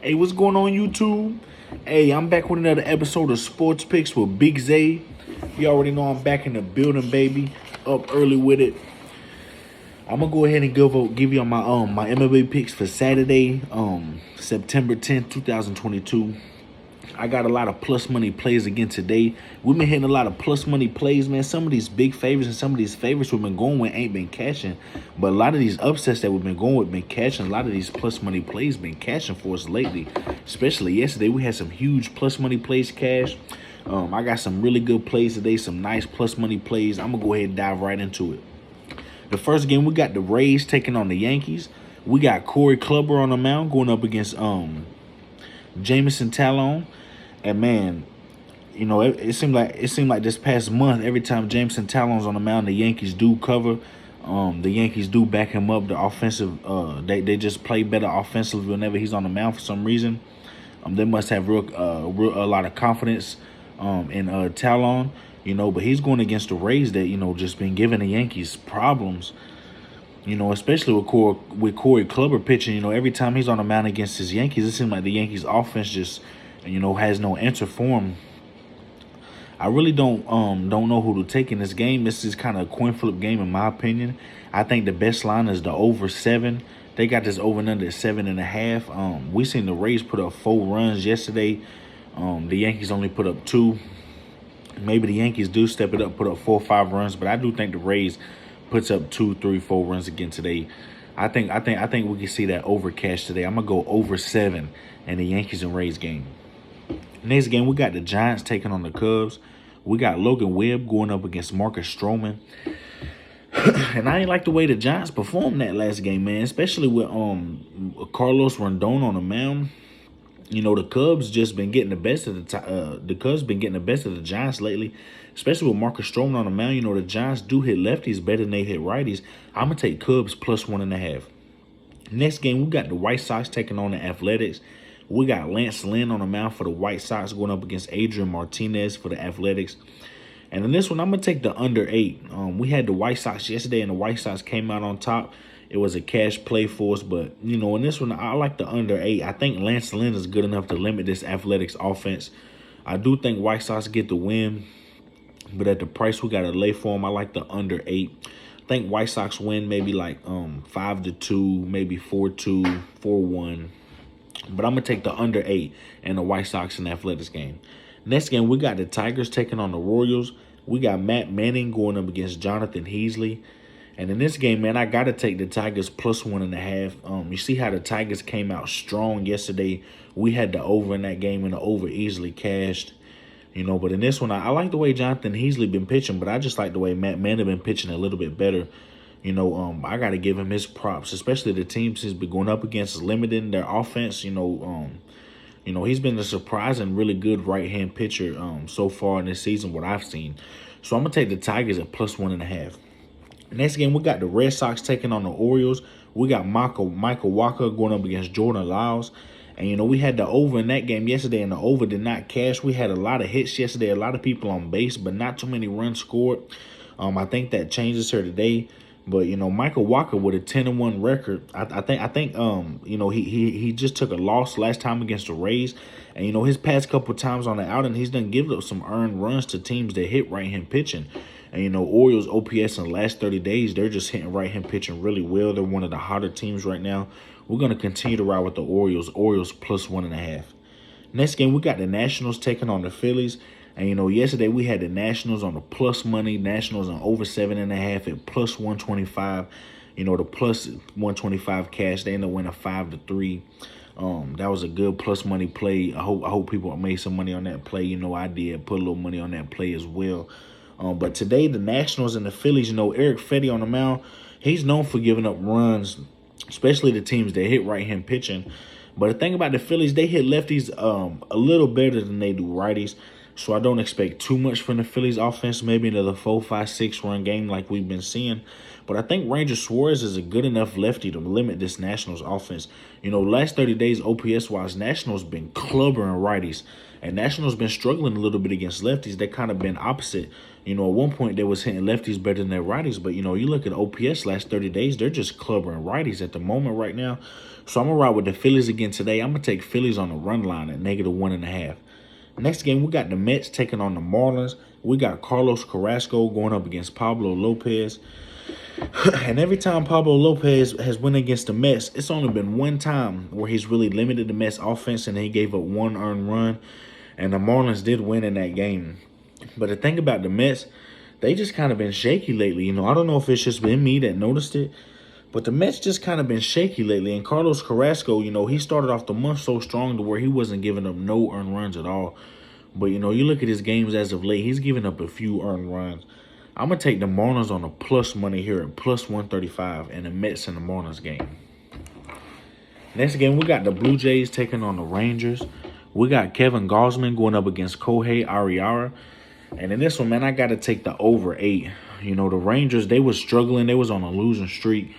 Hey, what's going on, YouTube? Hey, I'm back with another episode of Sports Picks with Big Zay. You already know I'm back in the building, baby. Up early with it. I'm gonna go ahead and give you my MLB picks for Saturday, September 10th, 2022. I got a lot of plus money plays again today. We've been hitting a lot of plus money plays, man. Some of these big favorites and some of these favorites we've been going with ain't been cashing. But a lot of these upsets that we've been going with been cashing. A lot of these plus money plays been cashing for us lately. Especially yesterday, we had some huge plus money plays cash. I got some really good plays today, some nice plus money plays. I'm going to go ahead and dive right into it. The first game, we got the Rays taking on the Yankees. We got Corey Kluber on the mound going up against Jameson Talon. And man, you know, it seemed like this past month, every time Jameson Talon's on the mound, the Yankees do cover. The Yankees do back him up. The offensive, they just play better offensively whenever he's on the mound for some reason. They must have a lot of confidence in Talon, you know. But he's going against the Rays that, you know, just been giving the Yankees problems. You know, especially with Corey Kluber pitching. You know, every time he's on the mound against his Yankees, it seems like the Yankees offense just, you know, has no answer for him. I really don't know who to take in this game. This is kind of a coin flip game in my opinion. I think the best line is the over 7. They got this over and under at 7.5. We seen the Rays put up 4 runs yesterday. The Yankees only put up 2. Maybe the Yankees do step it up, put up 4 or 5 runs, but I do think the Rays puts up 2, 3, 4 runs again today. I think we can see that over cash today. I'm gonna go over 7 in the Yankees and Rays game. Next game, we got the Giants taking on the Cubs. We got Logan Webb going up against Marcus Stroman. And I ain't like the way the Giants performed that last game, man. Especially with Carlos Rondon on the mound. You know, the Cubs just been getting the best of the Cubs been getting the best of the Giants lately. Especially with Marcus Stroman on the mound. You know, the Giants do hit lefties better than they hit righties. I'm gonna take Cubs plus 1.5. Next game, we got the White Sox taking on the Athletics. We got Lance Lynn on the mound for the White Sox going up against Adrian Martinez for the Athletics. And in this one, I'm going to take the under 8. We had the White Sox yesterday, and the White Sox came out on top. It was a cash play for us. But, you know, in this one, I like the under 8. I think Lance Lynn is good enough to limit this Athletics offense. I do think White Sox get the win. But at the price we got to lay for them, I like the under 8. I think White Sox win maybe like 5-2, maybe 4-2, 4-1. But I'm going to take the under 8 in the White Sox and Athletics game. Next game, we got the Tigers taking on the Royals. We got Matt Manning going up against Jonathan Heasley. And in this game, man, I got to take the Tigers plus 1.5. You see how the Tigers came out strong yesterday. We had the over in that game, and the over easily cashed. You know, but in this one, I like the way Jonathan Heasley been pitching, but I just like the way Matt Manning been pitching a little bit better. You know, I got to give him his props, especially the teams he's been going up against is limiting their offense. You know, he's been a surprising, really good right-hand pitcher so far in this season, what I've seen. So I'm going to take the Tigers at plus 1.5. Next game, we got the Red Sox taking on the Orioles. We got Michael Walker going up against Jordan Lyles. And, you know, we had the over in that game yesterday, and the over did not cash. We had a lot of hits yesterday, a lot of people on base, but not too many runs scored. I think that changes here today. But, you know, Michael Walker with a 10-1 record, I think you know, he just took a loss last time against the Rays. And, you know, his past couple times on the outing, he's done given up some earned runs to teams that hit right-hand pitching. And, you know, Orioles OPS in the last 30 days, they're just hitting right-hand pitching really well. They're one of the hotter teams right now. We're going to continue to ride with the Orioles plus 1.5. Next game, we got the Nationals taking on the Phillies. And, you know, yesterday we had the Nationals on the plus money. Nationals on over 7.5 at plus 125. You know, the plus 125 cash. They ended up winning 5-3. That was a good plus money play. I hope people made some money on that play. You know, I did put a little money on that play as well. But today, the Nationals and the Phillies, you know, Eric Fetty on the mound, he's known for giving up runs, especially the teams that hit right-hand pitching. But the thing about the Phillies, they hit lefties a little better than they do righties. So I don't expect too much from the Phillies offense, maybe another 4, 5, 6 run game like we've been seeing. But I think Ranger Suarez is a good enough lefty to limit this Nationals offense. Last 30 days, OPS-wise, Nationals been clubbering righties. And Nationals been struggling a little bit against lefties. They kind of been opposite. At one point, they was hitting lefties better than their righties. But, you look at OPS last 30 days, they're just clubbering righties at the moment right now. So I'm going to ride with the Phillies again today. I'm going to take Phillies on the run line at -1.5. Next game, we got the Mets taking on the Marlins. We got Carlos Carrasco going up against Pablo Lopez. And every time Pablo Lopez has went against the Mets, it's only been one time where he's really limited the Mets offense and he gave up 1 earned run. And the Marlins did win in that game. But the thing about the Mets, they just kind of been shaky lately. I don't know if it's just been me that noticed it, but the Mets just kind of been shaky lately. And Carlos Carrasco, he started off the month so strong to where he wasn't giving up no earned runs at all. But, you look at his games as of late, he's giving up a few earned runs. I'm going to take the Marlins on the plus money here at +135 and the Mets in the Marlins game. Next game, we got the Blue Jays taking on the Rangers. We got Kevin Gausman going up against Kohei Ariara. And in this one, man, I got to take the over 8. The Rangers, they was struggling. They was on a losing streak.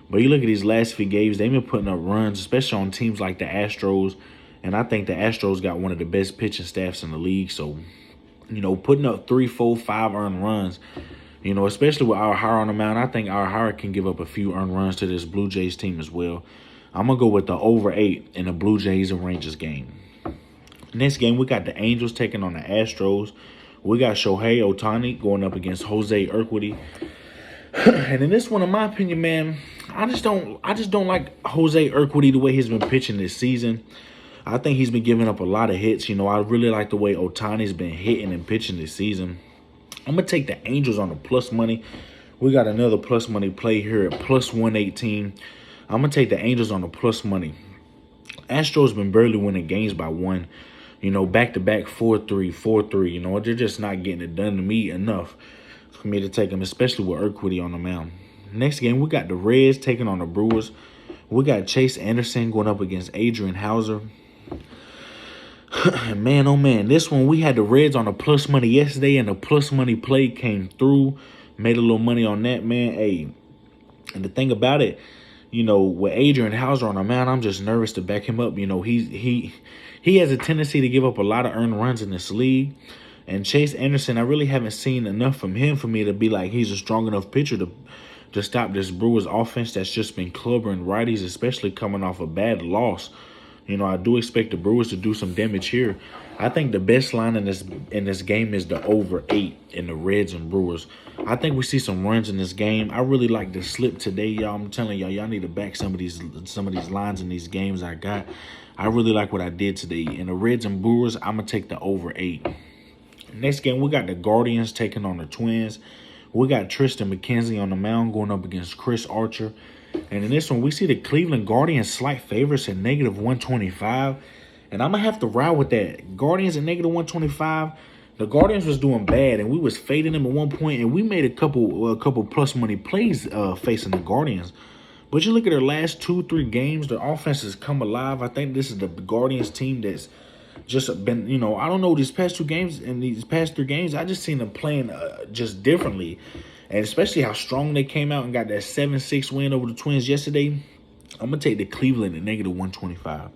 But you look at these last few games, they've been putting up runs, especially on teams like the Astros. And I think the Astros got one of the best pitching staffs in the league. So, putting up 3, 4, 5 earned runs, especially with Ariara on the mound, I think Ariara can give up a few earned runs to this Blue Jays team as well. I'm going to go with the over 8 in the Blue Jays and Rangers game. Next game, we got the Angels taking on the Astros. We got Shohei Ohtani going up against Jose Urquidy. And in this one, in my opinion, man, I just don't like Jose Urquidy the way he's been pitching this season. I think he's been giving up a lot of hits. I really like the way Ohtani's been hitting and pitching this season. I'm going to take the Angels on the plus money. We got another plus money play here at +118. I'm going to take the Angels on the plus money. Astros been barely winning games by 1. Back-to-back 4-3, 4-3. They're just not getting it done to me enough for me to take them, especially with Urquidy on the mound. Next game, we got the Reds taking on the Brewers. We got Chase Anderson going up against Adrian Hauser. Man, oh man, this one we had the Reds on the plus money yesterday, and the plus money play came through. Made a little money on that, man. Hey, and the thing about it, with Adrian Hauser on the mound, I'm just nervous to back him up. He has a tendency to give up a lot of earned runs in this league. And Chase Anderson, I really haven't seen enough from him for me to be like he's a strong enough pitcher to stop this Brewers offense that's just been clubbering righties, especially coming off a bad loss. I do expect the Brewers to do some damage here. I think the best line in this game is the over 8 in the Reds and Brewers. I think we see some runs in this game. I really like the slip today, y'all. I'm telling y'all need to back some of these lines in these games I got. I really like what I did today. In the Reds and Brewers, I'm going to take the over 8. Next game, we got the Guardians taking on the Twins. We got Tristan McKenzie on the mound going up against Chris Archer. And in this one, we see the Cleveland Guardians slight favorites at -125. And I'm going to have to ride with that. Guardians at -125. The Guardians was doing bad, and we was fading them at one point, and we made a couple plus money plays facing the Guardians. But you look at their last 2-3 games, their offense has come alive. I think this is the Guardians team that's just been, I don't know, these past 2 games and these past 3 games, I just seen them playing just differently. And especially how strong they came out and got that 7-6 win over the Twins yesterday. I'm going to take the Cleveland at -125.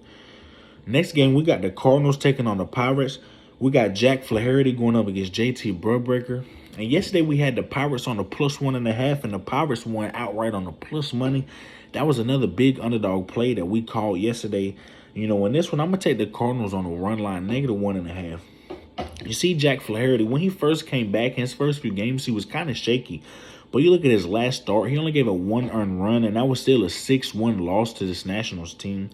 Next game, we got the Cardinals taking on the Pirates. We got Jack Flaherty going up against JT Brubaker. And yesterday we had the Pirates on the +1.5, and the Pirates won outright on the plus money. That was another big underdog play that we called yesterday. In this one, I'm going to take the Cardinals on the run line, -1.5. You see Jack Flaherty, when he first came back in his first few games, he was kind of shaky. But you look at his last start, he only gave a 1 earned run, and that was still a 6-1 loss to this Nationals team.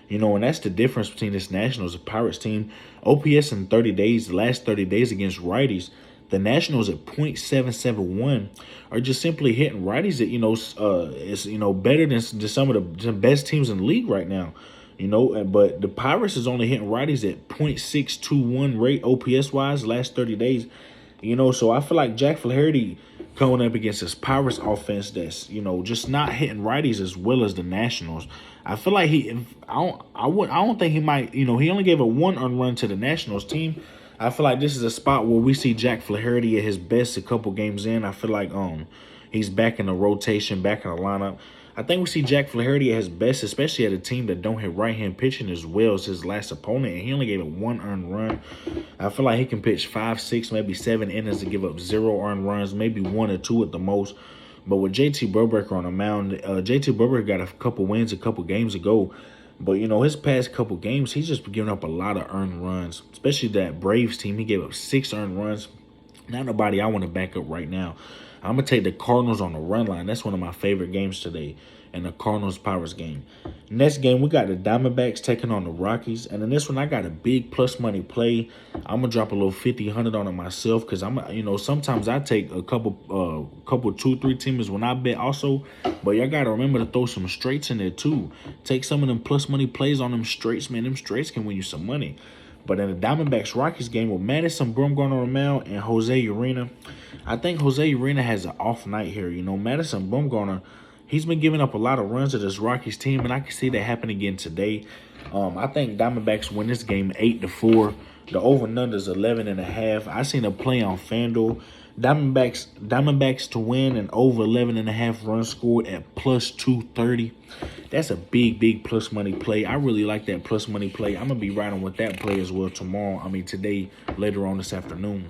And that's the difference between this Nationals and Pirates team. OPS in 30 days, the last 30 days against righties, the Nationals at .771 are just simply hitting righties that, is, better than some of the best teams in the league right now. But the Pirates is only hitting righties at .621 rate OPS-wise last 30 days. So I feel like Jack Flaherty going up against this Pirates offense that's, just not hitting righties as well as the Nationals. I feel like I don't think he might, he only gave a 1 earned run to the Nationals team. I feel like this is a spot where we see Jack Flaherty at his best a couple games in. I feel like he's back in the rotation, back in the lineup. I think we see Jack Flaherty at his best, especially at a team that don't hit right-hand pitching as well as his last opponent, and he only gave up 1 earned run. I feel like he can pitch 5, 6, maybe 7 innings to give up 0 earned runs, maybe 1 or 2 at the most. But with JT Burbaker on the mound, JT Burbaker got a couple wins a couple games ago. But, you know, his past couple games, he's just giving up a lot of earned runs, especially that Braves team. He gave up 6 earned runs. Not nobody I want to back up right now. I'm going to take the Cardinals on the run line. That's one of my favorite games today, and the Cardinals-Pirates game. Next game, we got the Diamondbacks taking on the Rockies. And in this one, I got a big plus money play. I'm going to drop a little 50, 100 on it myself because sometimes I take a couple 2, 3 teamers when I bet also. But y'all got to remember to throw some straights in there too. Take some of them plus money plays on them straights, man. Them straights can win you some money. But in the Diamondbacks-Rockies game with Madison Bumgarner on the mound and Jose Urena, I think Jose Urena has an off night here. You know, Madison Bumgarner, he's been giving up a lot of runs to this Rockies team, and I can see that happen again today. I think Diamondbacks win this game 8-4. The over-under is 11.5. I seen a play on FanDuel. Diamondbacks to win and over 11.5 runs scored at plus 230. That's a big plus money play. I really like that plus money play. I'm gonna be riding with that play as well today, later on this afternoon.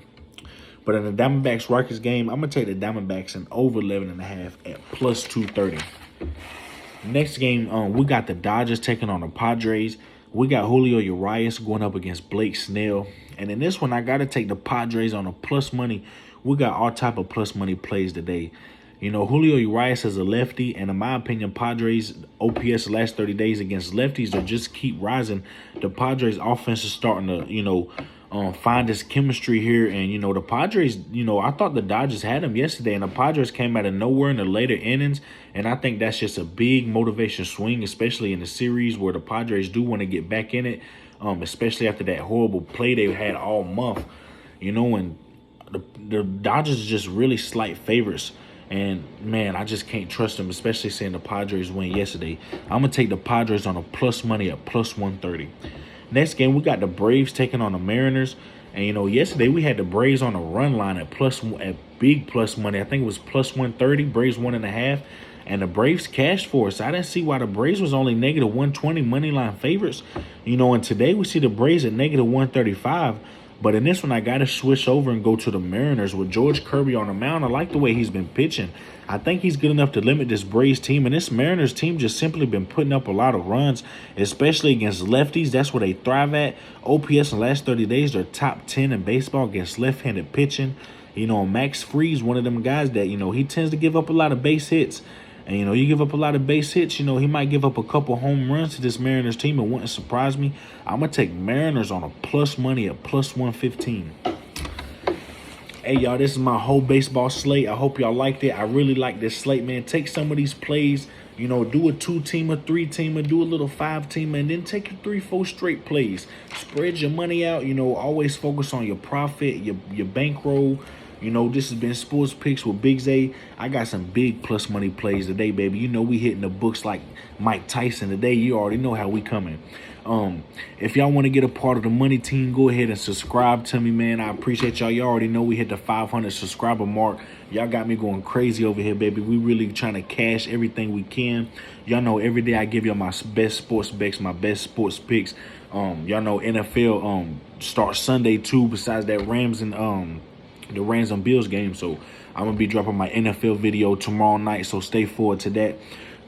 But in the Diamondbacks Rockies game, I'm gonna take the Diamondbacks and over 11.5 at plus 230. Next game, we got the Dodgers taking on the Padres. We got Julio Urias going up against Blake Snell. And in this one, I got to take the Padres on a plus money. We got all type of plus money plays today. You know, Julio Urias is a lefty, and in my opinion, Padres OPS the last 30 days against lefties that just keep rising. The Padres offense is starting to, find this chemistry here. And, the Padres, I thought the Dodgers had them yesterday, and the Padres came out of nowhere in the later innings. And I think that's just a big motivation swing, especially in the series where the Padres do want to get back in it, especially after that horrible play they had all month. And the Dodgers are just really slight favorites. And, man, I just can't trust them, especially seeing the Padres win yesterday. I'm going to take the Padres on a plus money at plus 130. Next game, we got the Braves taking on the Mariners. And, yesterday we had the Braves on a run line at big plus money. I think it was plus 130, Braves 1.5. And the Braves cashed for us. I didn't see why the Braves was only negative 120 money line favorites. And today we see the Braves at negative 135. But in this one, I got to switch over and go to the Mariners with George Kirby on the mound. I like the way he's been pitching. I think he's good enough to limit this Braves team. And this Mariners team just simply been putting up a lot of runs, especially against lefties. That's where they thrive at. OPS in the last 30 days, they're top 10 in baseball against left-handed pitching. Max Fried's one of them guys that, he tends to give up a lot of base hits. And, you give up a lot of base hits, he might give up a couple home runs to this Mariners team. It wouldn't surprise me. I'm going to take Mariners on a plus money at plus 115. Hey, y'all, this is my whole baseball slate. I hope y'all liked it. I really like this slate, man. Take some of these plays, do a 2-teamer, 3-teamer, do a little 5-teamer, and then take your 3-4 straight plays. Spread your money out, always focus on your profit, your bankroll. This has been Sports Picks with Big Zay. I got some big plus money plays today, baby. We hitting the books like Mike Tyson today. You already know how we coming. If y'all want to get a part of the money team, go ahead and subscribe to me, man. I appreciate y'all. Y'all already know we hit the 500 subscriber mark. Y'all got me going crazy over here, baby. We really trying to cash everything we can. Y'all know every day I give y'all my best sports bets, my best sports picks. Y'all know NFL starts Sunday too, besides that Rams and the Rams and Bills game. So I'm going to be dropping my NFL video tomorrow night, so stay forward to that.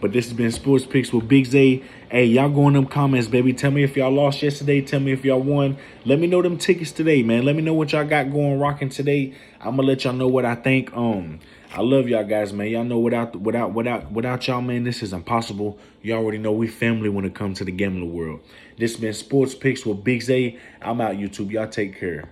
But this has been Sports Picks with Big Zay. Hey, y'all go in them comments, baby. Tell me if y'all lost yesterday. Tell me if y'all won. Let me know them tickets today, man. Let me know what y'all got going rocking today. I'm going to let y'all know what I think. I love y'all guys, man. Y'all know without y'all, man, this is impossible. You already know we family when it comes to the gambling world. This has been Sports Picks with Big Zay. I'm out, YouTube. Y'all take care.